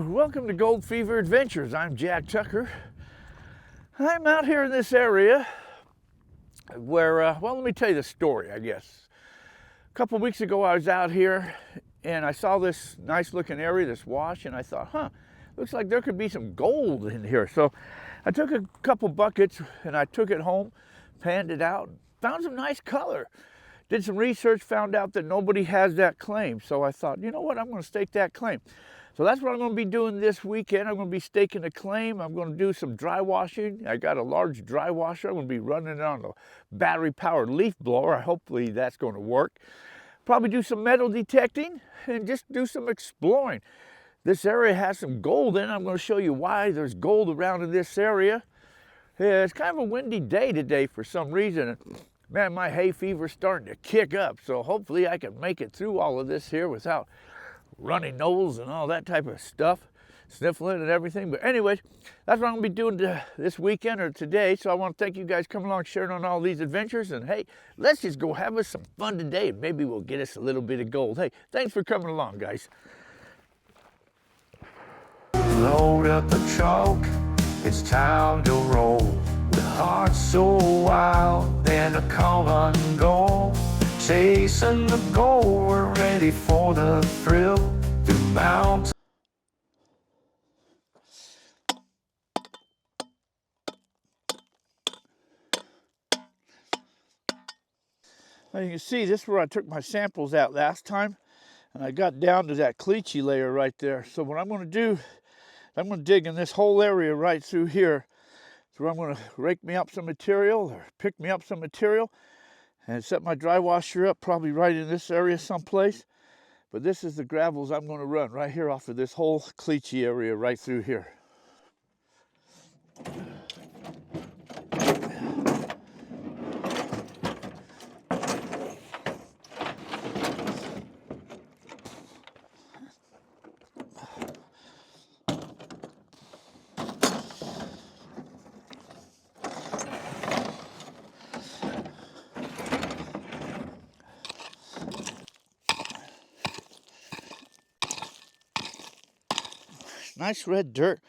welcome to Gold Fever Adventures. I'm Jack Tucker. I'm out here in this area where, well, let me tell you the story, I guess. A couple weeks ago, I was out here and I saw this nice looking area, this wash, and I thought, looks like there could be some gold in here. So I took a couple buckets and I took it home, panned it out, found some nice color. Did some research, found out that nobody has that claim. So I thought, you know what, I'm going to stake that claim. So that's what I'm going to be doing this weekend. I'm going to be staking a claim. I'm going to do some dry washing. I got a large dry washer. I'm going to be running it on a battery-powered leaf blower. Hopefully that's going to work. Probably do some metal detecting and just do some exploring. This area has some gold in it. I'm going to show you why there's gold around in this area. Yeah, it's kind of a windy day today for some reason. Man, my hay fever's starting to kick up, so hopefully I can make it through all of this here without runny nose and all that type of stuff, sniffling and everything. But anyways, that's what I'm going to be doing this weekend or today. So I want to thank you guys coming along, sharing on all these adventures. And hey, let's just go have us some fun today, and maybe we'll get us a little bit of gold. Hey, thanks for coming along, guys. Load up the truck, it's time to roll. The heart's so wild and a common goal. Chasing the goal, we're ready for the thrill. Through mountains. Now you can see this is where I took my samples out last time, and I got down to that caliche layer right there. So what I'm going to do, I'm going to dig in this whole area right through here. So I'm going to rake me up some material or pick me up some material and set my dry washer up probably right in this area someplace. But this is the gravels I'm going to run right here off of this whole caliche area right through here. Nice red dirt.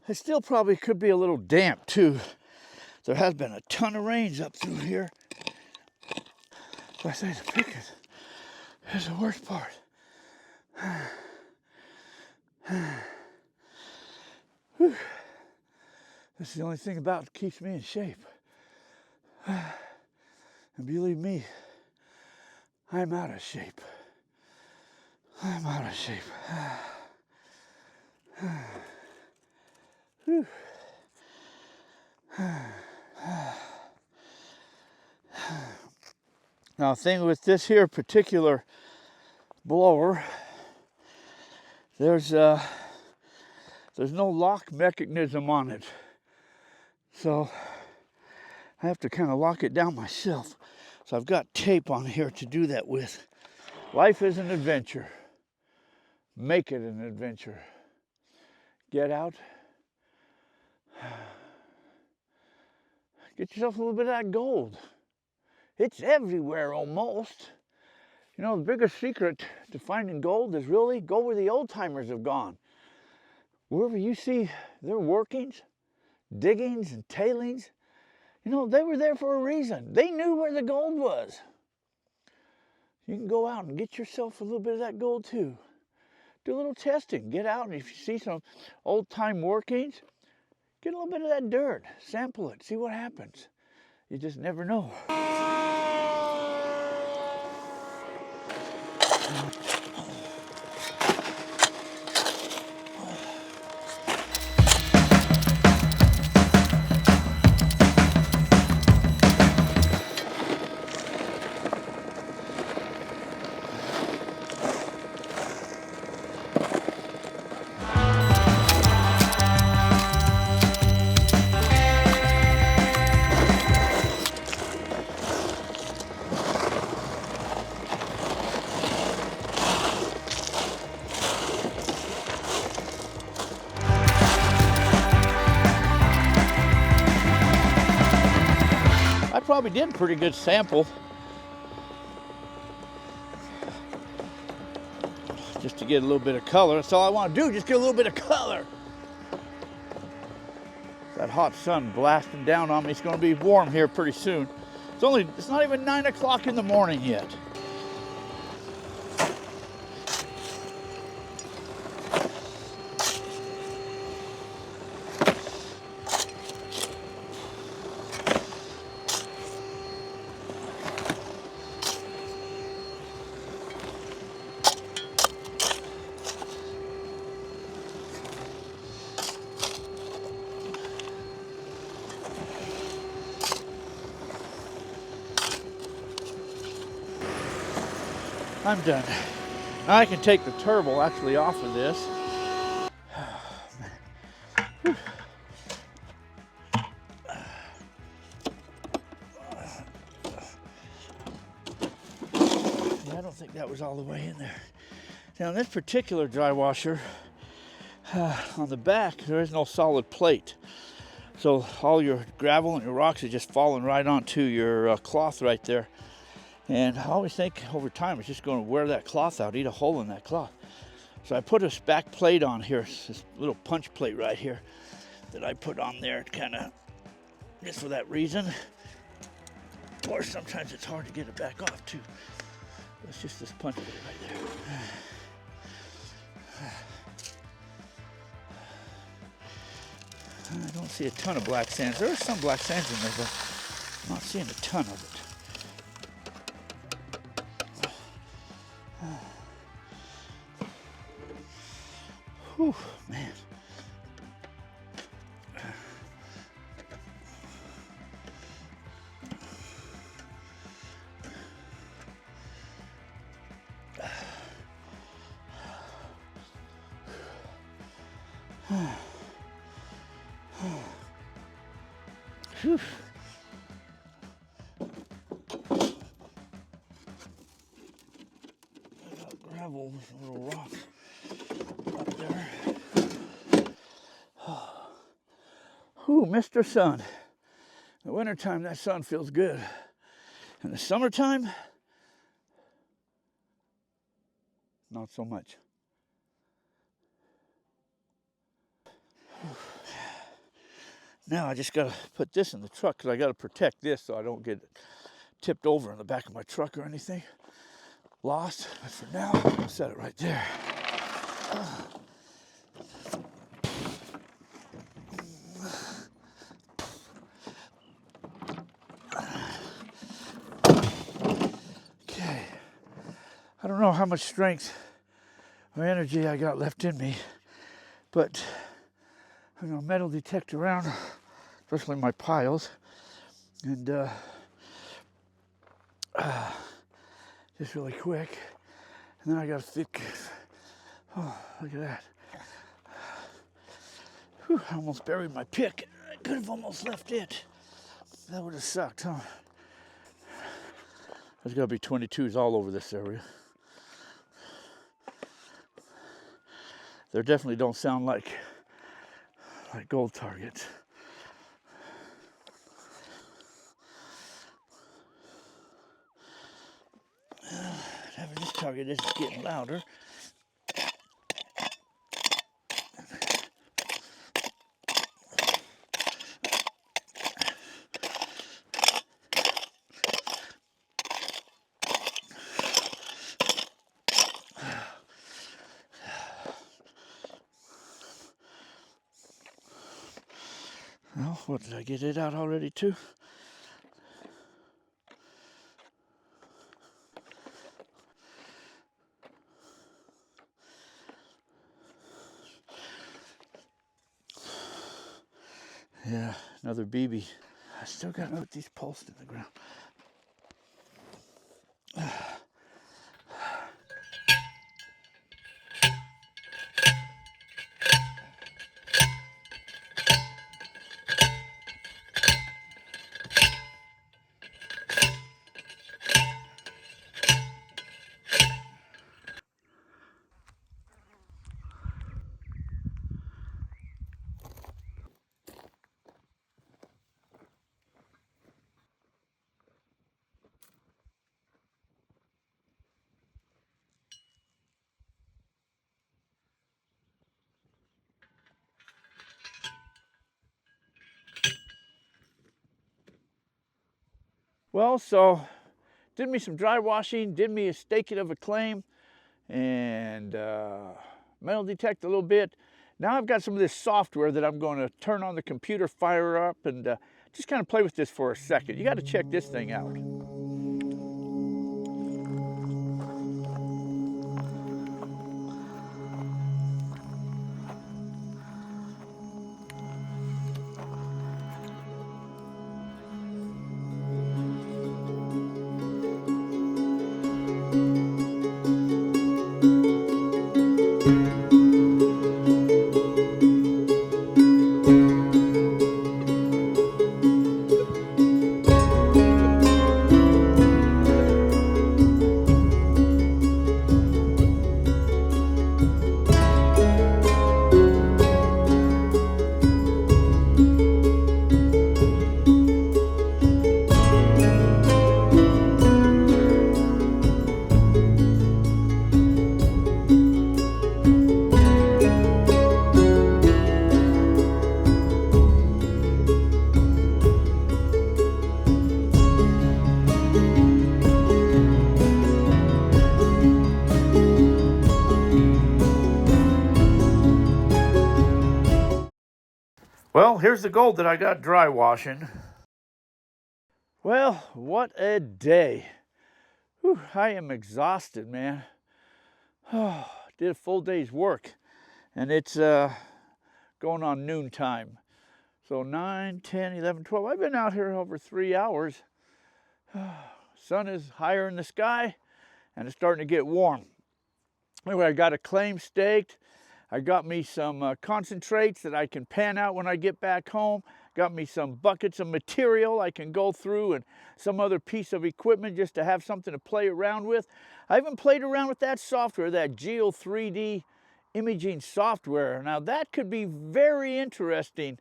It still probably could be a little damp too. There has been a ton of rains up through here. So I say the picking is the worst part. Whew. This is the only thing about it that keeps me in shape. And believe me, I'm out of shape. I'm out of shape. Now, the thing with this here particular blower, there's no lock mechanism on it, so I have to kind of lock it down myself. So I've got tape on here to do that with. Life is an adventure. Make it an adventure. Get out, get yourself a little bit of that gold. It's everywhere almost. You know, the biggest secret to finding gold is really go where the old timers have gone. Wherever you see their workings, diggings and tailings, you know, they were there for a reason. They knew where the gold was. You can go out and get yourself a little bit of that gold too. Do a little testing. Get out, and if you see some old-time workings, get a little bit of that dirt. Sample it. See what happens. You just never know. Probably did a pretty good sample. just to get a little bit of color. That's all I want to do, just get a little bit of color. That hot sun blasting down on me. It's going to be warm here pretty soon. It's not even 9 o'clock in the morning yet. I'm done. Now I can take the turbo actually off of this. Yeah, I don't think that was all the way in there. Now, in this particular dry washer, on the back, there is no solid plate. So all your gravel and your rocks are just falling right onto your cloth right there. And I always think over time it's just going to wear that cloth out, eat a hole in that cloth. So I put a back plate on here, this little punch plate right here that I put on there kind of just for that reason. Or sometimes it's hard to get it back off too. It's just this punch plate right there. I don't see a ton of black sands. There are some black sands in there, but I'm not seeing a ton of it. Whew, man. Whew. Gravel with a little rock up there. Whew, Mr. Sun. In the wintertime, that sun feels good. In the summertime, not so much. Now I just gotta put this in the truck because I gotta protect this so I don't get tipped over in the back of my truck or anything. Lost, but for now, I'll set it right there. Okay, I don't know how much strength or energy I got left in me, but I'm gonna metal detect around, especially my piles, and just really quick. And then I got a thick, oh, look at that. Whew, I almost buried my pick. I could have almost left it. That would have sucked, huh? There's gotta be 22s all over this area. They definitely don't sound like gold targets. Having this target is getting louder. Well, what, did I get it out already too? Yeah, another BB. I still got to put these pulsed in the ground. Well, so did me some dry washing, did me a staking of a claim, and metal detect a little bit. Now I've got some of this software that I'm going to turn on the computer, fire up, and just kind of play with this for a second. You got to check this thing out. Well, here's the gold that I got dry washing. Well, what a day. Whew, I am exhausted, man. Oh, did a full day's work, and it's going on noon time. So 9, 10, 11, 12. I've been out here over 3 hours. Sun is higher in the sky, and it's starting to get warm. Anyway, I got a claim staked. I got me some concentrates that I can pan out when I get back home. Got me some buckets of material I can go through, and some other piece of equipment just to have something to play around with. I even played around with that software, that Geo 3D imaging software. Now that could be very interesting.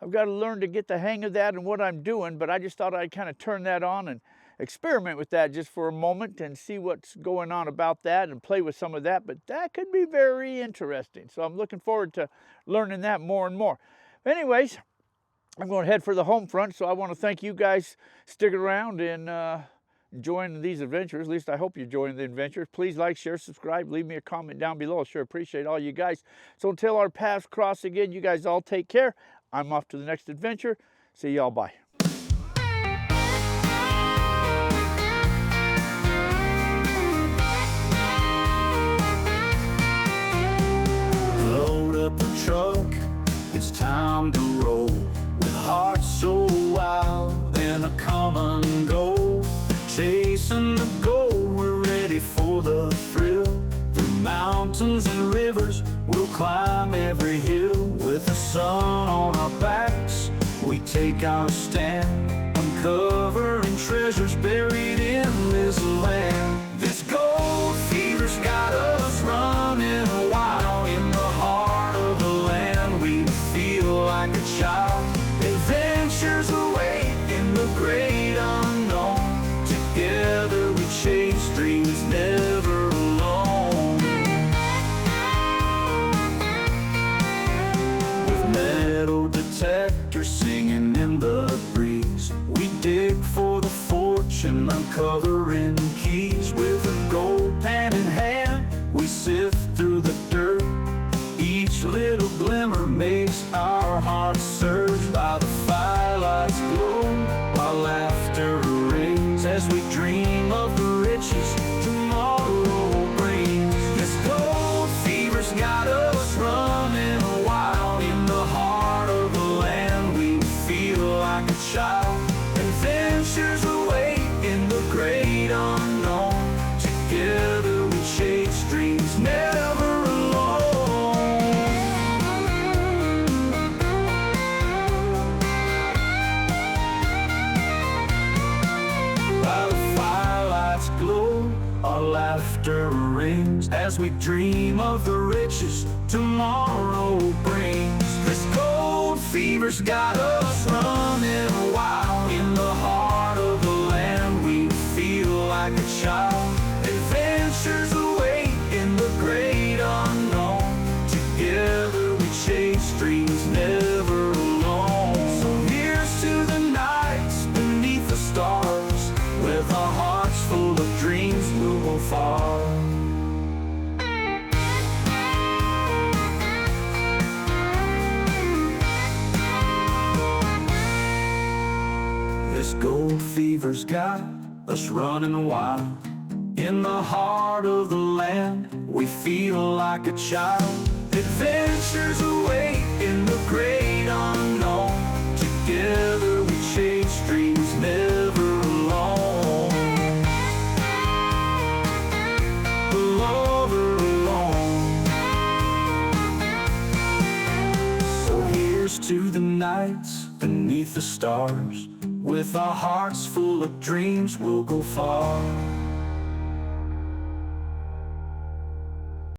I've got to learn to get the hang of that and what I'm doing, but I just thought I'd kind of turn that on and experiment with that just for a moment and see what's going on about that and play with some of that. But that could be very interesting. So I'm looking forward to learning that more and more. Anyways, I'm going to head for the home front. So I want to thank you guys sticking around and enjoying these adventures. At least I hope you're enjoying the adventures. Please like, share, subscribe, leave me a comment down below. I sure appreciate all you guys. So until our paths cross again, you guys all take care. I'm off to the next adventure. See y'all, bye. Truck, it's time to roll with hearts so wild and a common goal. Chasing the goal, we're ready for the thrill. Through mountains and rivers, we'll climb every hill. With the sun on our backs, we take our stand, uncovering treasures buried in this land. This gold fever's got us running wild in the heart of the land. We feel like a child. Adventures await in the great unknown. Together we chase dreams, never alone. With metal detectors singing in the breeze, we dig for the fortune, uncovering keys. With a gold pan in hand, we sift through the dirt. Each little glimmer makes our hearts surge. By the firelight's glow, our laughter rings as we dream of the riches tomorrow brings. This gold fever's got us running wild in the heart of the land. We feel like a child. Adventures await in the great unknown. Together we chase dreams, never laughter rings as we dream of the riches tomorrow brings. This gold fever's got us running wild in the heart of the land. We feel like a child. Adventures await in the great unknown. Together we chase dreams, never alone. So here's to the nights beneath the stars, adventure's got us running wild. In the heart of the land, we feel like a child. Adventures await in the great unknown. Together we chase dreams, never alone. Never alone. So here's to the nights beneath the stars. With our hearts full of dreams, we'll go far.